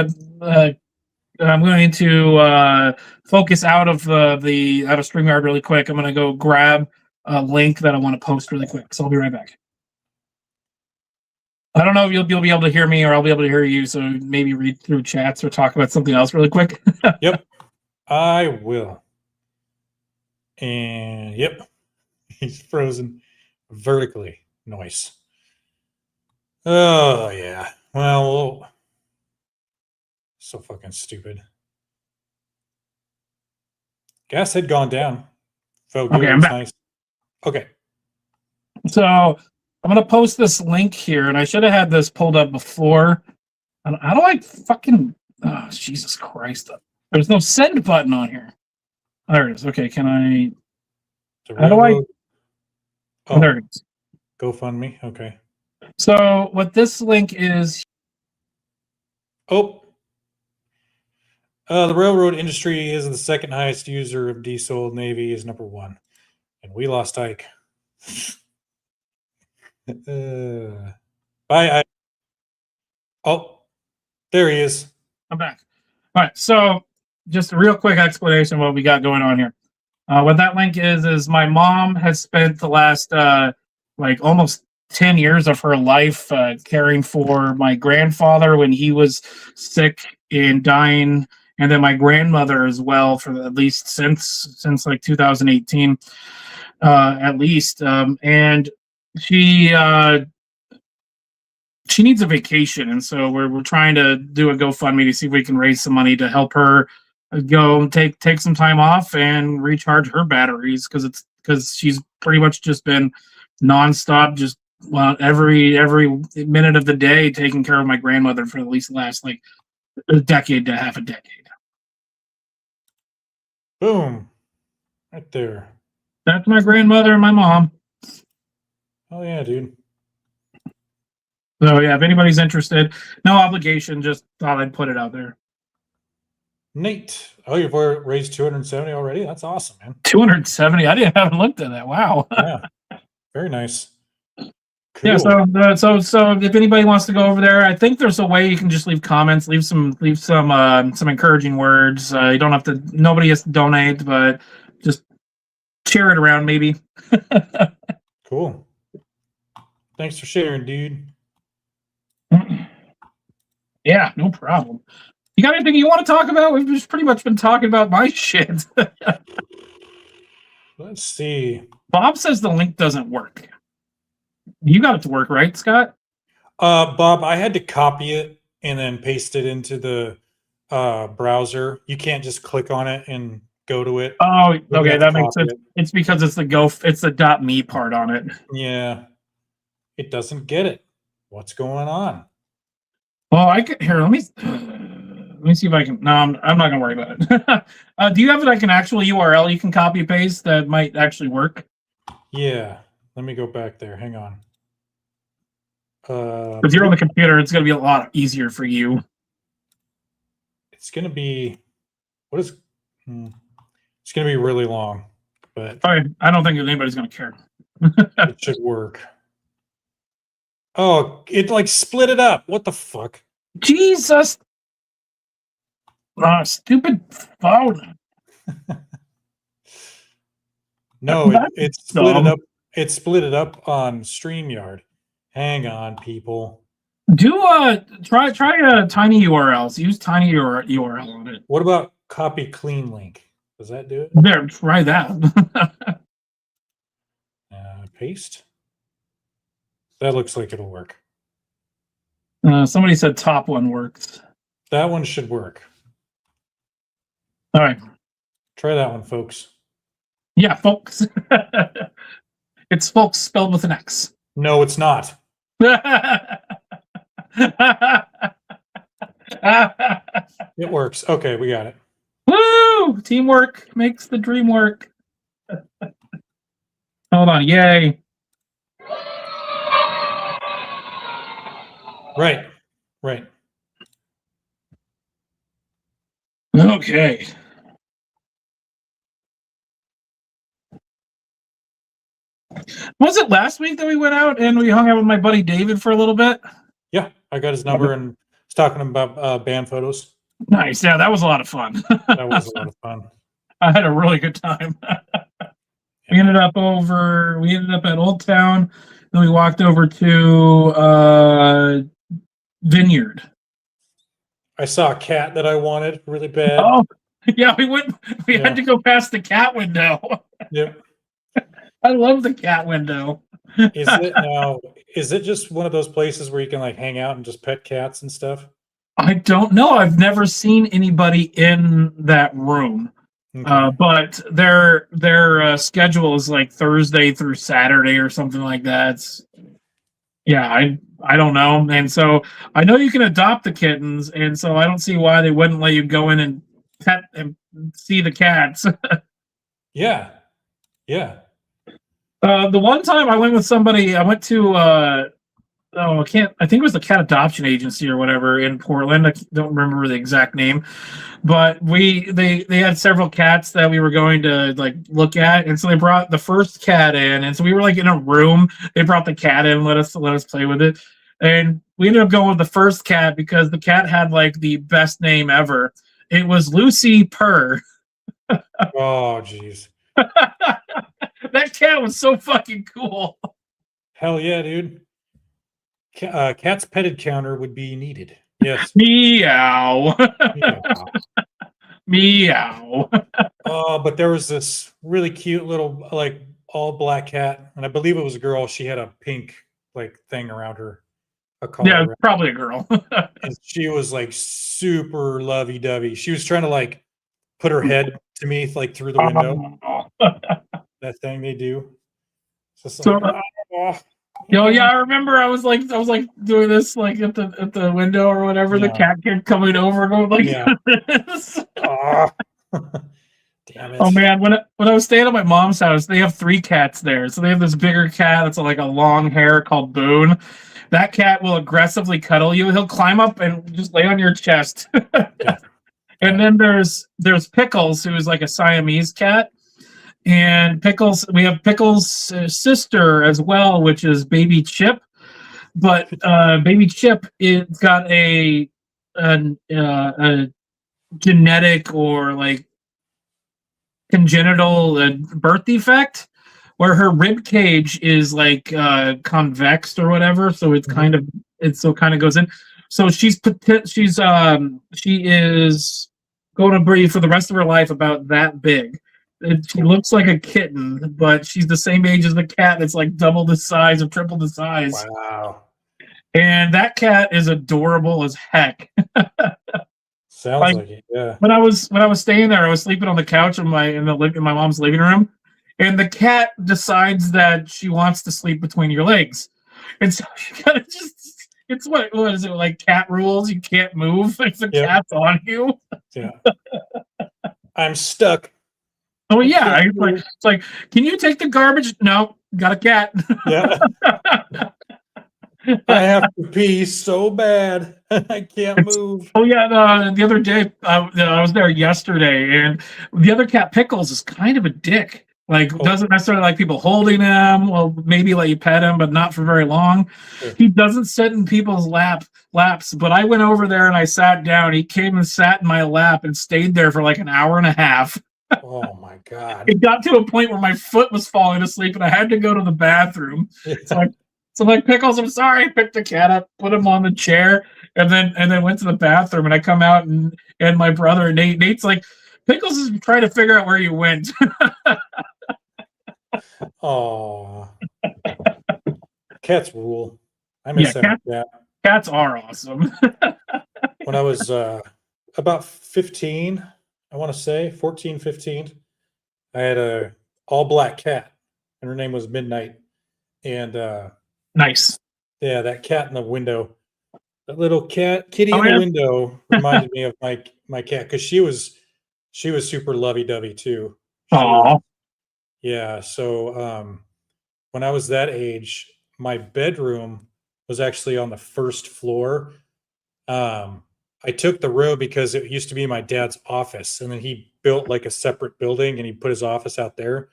to focus out of StreamYard really quick. I'm going to go grab a link that I want to post really quick. So I'll be right back. I don't know if you'll be able to hear me or I'll be able to hear you. So maybe read through chats or talk about something else really quick. Yep, I will. And yep, he's frozen vertically. Nice. Oh yeah. Well, so fucking stupid. Gas had gone down. Felt good. Okay, I'm back. Nice. Okay. So I'm gonna post this link here, and I should have had this pulled up before. I don't like fucking. Oh, Jesus Christ! There's no send button on here. There it is. Okay, can I? The How do I? railroad. Oh, there Oh, it is. GoFundMe. Okay. So what this link is? Oh, the railroad industry is the second highest user of diesel. Navy is number one, and we lost Ike. Bye, Ike. Oh, there he is. I'm back. All right. So just a real quick explanation of what we got going on here. What that link is my mom has spent the last like almost 10 years of her life caring for my grandfather when he was sick and dying, and then my grandmother as well for at least since like 2018 at least. And she she needs a vacation, and so we're trying to do a GoFundMe to see if we can raise some money to help her go take some time off and recharge her batteries because she's pretty much just been nonstop, just every minute of the day taking care of my grandmother for at least the last like a decade to half a decade. Boom. Right there. That's my grandmother and my mom. Oh, yeah, dude. So yeah, if anybody's interested, no obligation. Just thought I'd put it out there. Nate. Oh, you've raised 270 already? That's awesome, man. 270. I haven't looked at that. Wow. Yeah. Very nice. Cool. Yeah. So if anybody wants to go over there, I think there's a way you can just leave comments, leave some encouraging words. You don't have to. Nobody has to donate, but just share it around, maybe. Cool. Thanks for sharing, dude. Yeah, no problem. You got anything you want to talk about? We've just pretty much been talking about my shit. Let's see. Bob says the link doesn't work. You got it to work, right, Scott? Bob, I had to copy it and then paste it into the browser. You can't just click on it and go to it. Oh, You okay, have that to makes copy sense. it. It's because it's the .me part on it. Yeah. It doesn't get it. What's going on? Well, I could here. Let me see if I can. No, I'm not gonna worry about it. Do you have like an actual URL you can copy paste that might actually work? Yeah. Let me go back there. Hang on. If you're on the computer, it's gonna be a lot easier for you. It's gonna be it's gonna be really long, but I don't think anybody's gonna care. it should work. Oh, it like split it up. What the fuck? Jesus! Stupid phone. No, That's it split dumb. it up. It split it up on StreamYard. Hang on, people. Do try tiny URLs. Use tiny URL on it. What about copy clean link? Does that do it? There, try that. Paste. That looks like it'll work. Somebody said top one works. That one should work. All right. Try that one, folks. Yeah, folks. It's folks spelled with an X. No, it's not. It works. Okay, we got it. Woo! Teamwork makes the dream work. Hold on. Yay. Right. Right. Okay. Was it last week that we went out and we hung out with my buddy David for a little bit? Yeah, I got his number and was talking about band photos. Nice. Yeah, that was a lot of fun. That was a lot of fun. I had a really good time. We ended up at Old Town, then we walked over to Vineyard. I saw a cat that I wanted really bad. Oh, yeah, we had to go past the cat window. Yep. I love the cat window. Is it just one of those places where you can like hang out and just pet cats and stuff? I don't know. I've never seen anybody in that room. Okay. But their schedule is like Thursday through Saturday or something like that. I don't know. And so I know you can adopt the kittens, and so I don't see why they wouldn't let you go in and pet and see the cats. Yeah. The one time I went with somebody, I went to I can't. I think it was the cat adoption agency or whatever in Portland. I don't remember the exact name, but they had several cats that we were going to like look at, and so they brought the first cat in, and so we were like in a room. They brought the cat in, let us play with it, and we ended up going with the first cat because the cat had like the best name ever. It was Lucy Purr. Oh, jeez. That cat was so fucking cool. Hell yeah, dude. Cat's petted counter would be needed. Yes. Meow. Yeah. Meow. Oh, but there was this really cute little like all black cat, and I believe it was a girl. She had a pink like thing around her, a collar. Yeah, around- probably a girl. and she was like super lovey-dovey. She was trying to like put her head to me like through the window. That thing they do. Just So, like, oh. yeah, I remember I was like doing this like at the window or whatever. The Yeah. cat kept coming over and going like Yeah. this. Ah. Damn it. Oh man, when I was staying at my mom's house, they have 3 cats there. So they have this bigger cat that's like a long hair called Boone. That cat will aggressively cuddle you. He'll climb up and just lay on your chest. Yeah. And then there's Pickles, who is like a Siamese cat. And we have Pickles' sister as well, which is Baby Chip. But Baby Chip, it's got a genetic or like congenital birth defect where her rib cage is like convexed or whatever, so it's kind of goes in. So she is going to be for the rest of her life about that big. She looks like a kitten, but she's the same age as the cat. That's like double the size or triple the size. Wow. And that cat is adorable as heck. Sounds like it. Yeah. When I was staying there, I was sleeping on the couch in my mom's living room, and the cat decides that she wants to sleep between your legs, and so you gotta it's what is it like cat rules? You can't move if the cat's on you. Yeah. I'm stuck. Oh yeah, it's like, can you take the garbage? No, got a cat. Yeah. I have to pee so bad. I can't move. Oh yeah, the other day I was there yesterday, and the other cat Pickles is kind of a dick. Like doesn't necessarily like people holding him. Well, maybe let you pet him, but not for very long. Sure. He doesn't sit in people's laps. But I went over there and I sat down. He came and sat in my lap and stayed there for like an hour and a half. Oh my god. It got to a point where my foot was falling asleep and I had to go to the bathroom. So I'm like, Pickles, I'm sorry. I picked the cat up, put him on the chair, and then went to the bathroom. And I come out and my brother Nate's like, Pickles is trying to figure out where you went. Oh. Cats rule. I miss that cat. Cats are awesome. When I was about 15, I want to say 14, 15, I had a all black cat, and her name was Midnight. And nice. Yeah, that cat in the window, that little kitty in the window reminded me of my cat because she was super lovey-dovey too. Aww. Yeah, so when I was that age, my bedroom was actually on the first floor. I took the room because it used to be my dad's office, and then he built like a separate building and he put his office out there.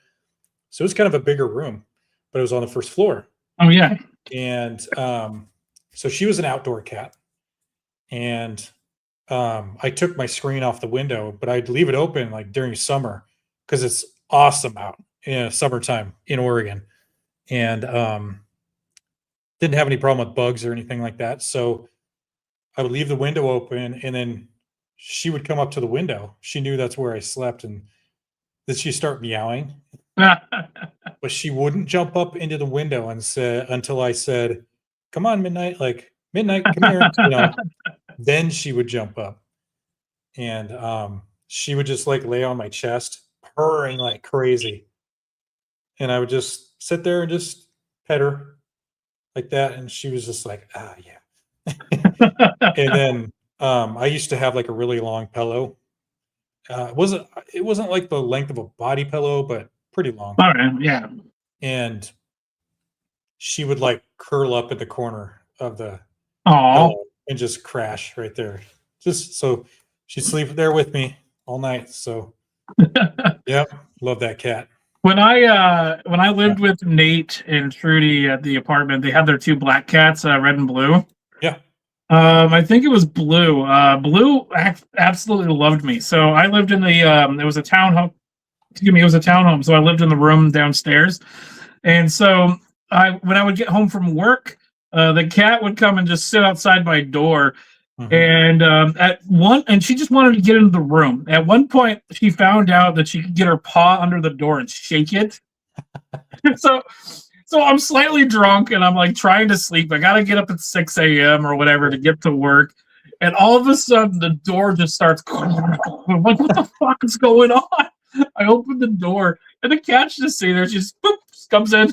So it was kind of a bigger room, but it was on the first floor. Oh yeah. And so she was an outdoor cat. And I took my screen off the window, but I'd leave it open like during summer because it's awesome out in summertime in Oregon. And didn't have any problem with bugs or anything like that. So I would leave the window open, and then she would come up to the window. She knew that's where I slept, and then she'd start meowing. But she wouldn't jump up into the window and until I said, "Come on, Midnight, like Midnight, come here." You know, then she would jump up, and she would just like lay on my chest, purring like crazy, and I would just sit there and just pet her like that, and she was just like, "Ah, yeah." And then I used to have like a really long pillow. It wasn't like the length of a body pillow, but pretty long. All right, yeah. and she would like curl up in the corner of the Aw. pillow and just crash right there. Just so she'd sleep there with me all night. So, yep, love that cat. When I lived with Nate and Trudy at the apartment, they had their 2 black cats, red and blue. Yeah. I think it was Blue. Blue absolutely loved me. So I lived in the it was a townhome. Excuse me, it was a townhome. So I lived in the room downstairs, and so when I would get home from work, the cat would come and just sit outside my door. And and she just wanted to get into the room. At one point, she found out that she could get her paw under the door and shake it. so I'm slightly drunk and I'm like trying to sleep. I gotta get up at 6 a.m. or whatever to get to work. And all of a sudden the door just starts I'm like, what the fuck is going on? I open the door and the cat's just sitting there. She just boop, comes in.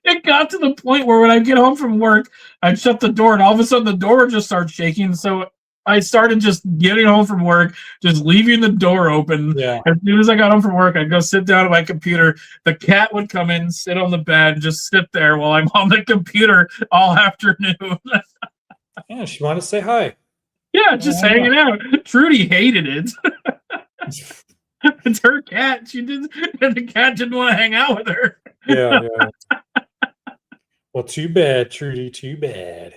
It got to the point where when I get home from work, I'd shut the door and all of a sudden the door would just start shaking. So I started just getting home from work, just leaving the door open. Yeah. As soon as I got home from work, I'd go sit down at my computer. The cat would come in, sit on the bed, and just sit there while I'm on the computer all afternoon. Yeah, she wanted to say hi. Yeah, just hanging out. Trudy hated it. It's her cat. She did, and the cat didn't want to hang out with her. Yeah. Well, too bad, Trudy. Too bad.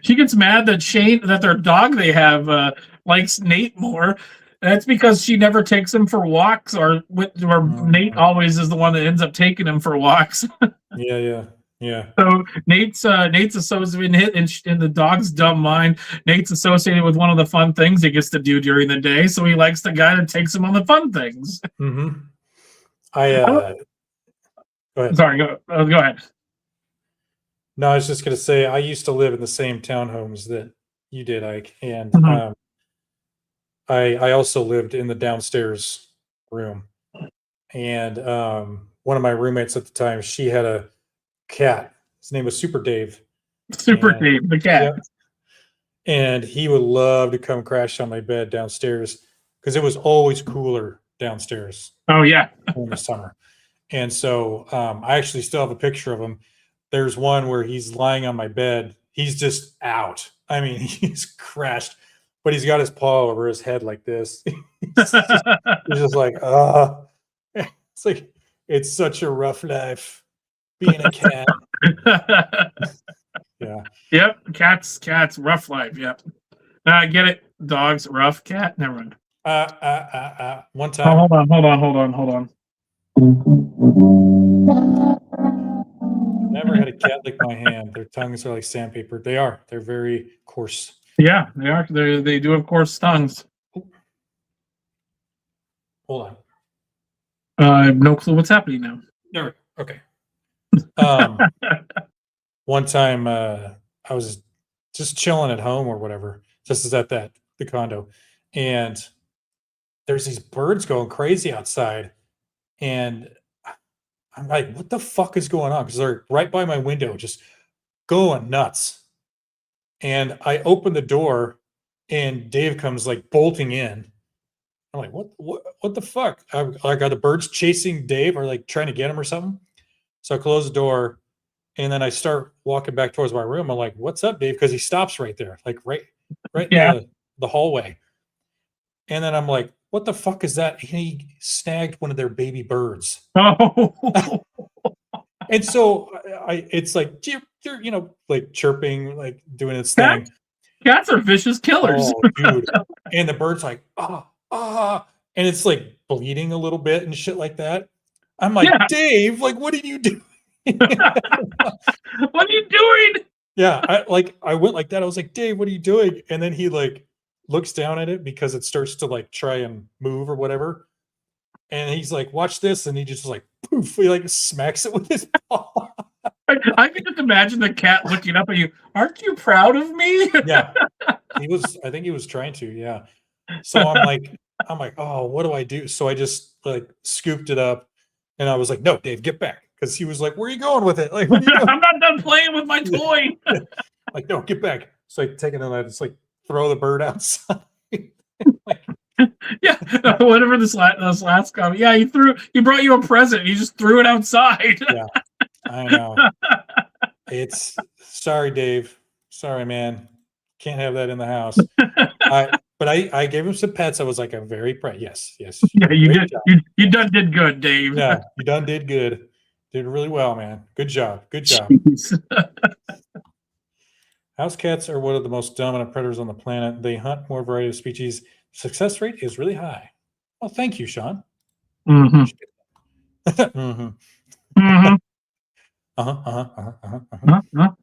She gets mad that their dog they have likes Nate more. That's because she never takes him for walks, or Nate always is the one that ends up taking him for walks. Yeah. So Nate's associated in the dog's dumb mind. Nate's associated with one of the fun things he gets to do during the day, so he likes the guy that takes him on the fun things. Mm-hmm. Go ahead. Sorry, go ahead. No, I was just gonna say I used to live in the same townhomes that you did, Ike, and I also lived in the downstairs room, and one of my roommates at the time, she had a cat. His name was Super Dave. Dave, the cat. Yeah. And he would love to come crash on my bed downstairs because it was always cooler downstairs. Oh yeah, in the summer. And so I actually still have a picture of him. There's one where he's lying on my bed. He's just out. I mean, he's crashed, but he's got his paw over his head like this. he's just like, it's like, it's such a rough life being a cat. Yeah. Yep. Cats, rough life. Yep. I get it. Dogs, rough. Cat, never mind. One time. Oh, hold on. Never had a cat lick my hand. Their tongues are like sandpaper. They are. They're very coarse. Yeah, they are. They do have coarse tongues. Hold on. I have no clue what's happening now. No. Okay. One time I was just chilling at home or whatever. This is at the condo, and there's these birds going crazy outside, and I'm like, what the fuck is going on? Because they're right by my window, just going nuts. And I open the door, and Dave comes like bolting in. I'm like, what the fuck? I got the birds chasing Dave or like trying to get him or something. So I close the door, and then I start walking back towards my room. I'm like, what's up, Dave? Because he stops right there, like right in the hallway. And then I'm like, what the fuck is that? He snagged one of their baby birds. Oh. And so it's like, you're like chirping, like doing its thing. Cats are vicious killers. Oh, dude. And the bird's like, and it's like bleeding a little bit and shit like that. I'm like, Dave, like, what are you doing? What are you doing? Yeah, I went like that. I was like, Dave, what are you doing? And then he like looks down at it because it starts to like try and move or whatever. And he's like, watch this. And he just like, poof, he like smacks it with his paw. I can just imagine the cat looking up at you. Aren't you proud of me? Yeah, I think he was trying to. Yeah. So I'm like, oh, what do I do? So I just like scooped it up, and I was like, no, Dave, get back. Because he was like, where are you going with it? Like, what are you doing? I'm not done playing with my toy. Like, no, get back. So I take it and I just like throw the bird outside. Like, Yeah, whatever this last comment. Yeah, he brought you a present. He just threw it outside. Yeah, I know. It's sorry, Dave. Sorry, man. Can't have that in the house. But I gave him some pets. I was like, I'm very proud. Yes. Yeah, you Great did. job. You did good, Dave. Yeah, you done did good. Did really well, man. Good job. Jeez. House cats are one of the most dominant predators on the planet. They hunt more variety of species. Success rate is really high. Well, thank you, Sean. Mm-hmm. Mm-hmm. Mm-hmm.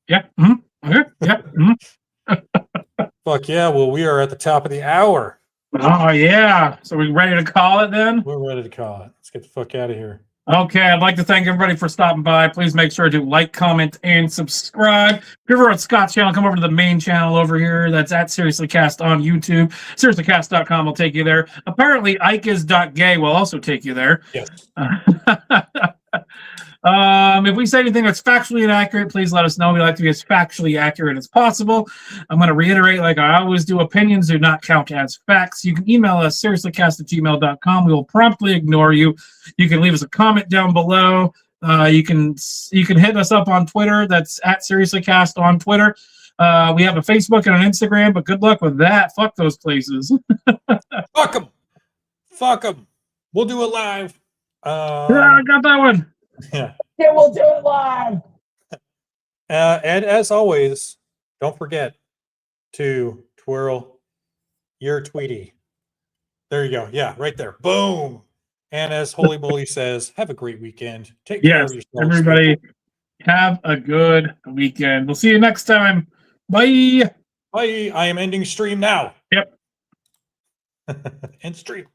Yeah. Mm-hmm. Okay. Yeah. Mm-hmm. Fuck yeah. Well, we are at the top of the hour. Oh yeah. So we ready to call it then? We're ready to call it. Let's get the fuck out of here. Okay, I'd like to thank everybody for stopping by. Please make sure to like, comment, and subscribe. If you're over at Scott's channel, come over to the main channel over here. That's at SeriouslyCast on YouTube. SeriouslyCast.com will take you there. Apparently, Ikeis.gay will also take you there. Yes. If we say anything that's factually inaccurate, please let us know. We like to be as factually accurate as possible. I'm going to reiterate, like I always do, opinions do not count as facts. You can email us, seriouslycast@gmail.com. We will promptly ignore you. You can leave us a comment down below. You can hit us up on Twitter. That's at SeriouslyCast on Twitter. We have a Facebook and an Instagram, but good luck with that. Fuck those places. Fuck them. We'll do it live. Yeah, I got that one. Yeah. Yeah, we'll do it live. And as always, don't forget to twirl your Tweety. There you go. Yeah, right there. Boom. And as Holy Moly says, have a great weekend. Take care of yourselves. Everybody, have a good weekend. We'll see you next time. Bye. Bye. I am ending stream now. Yep. End stream.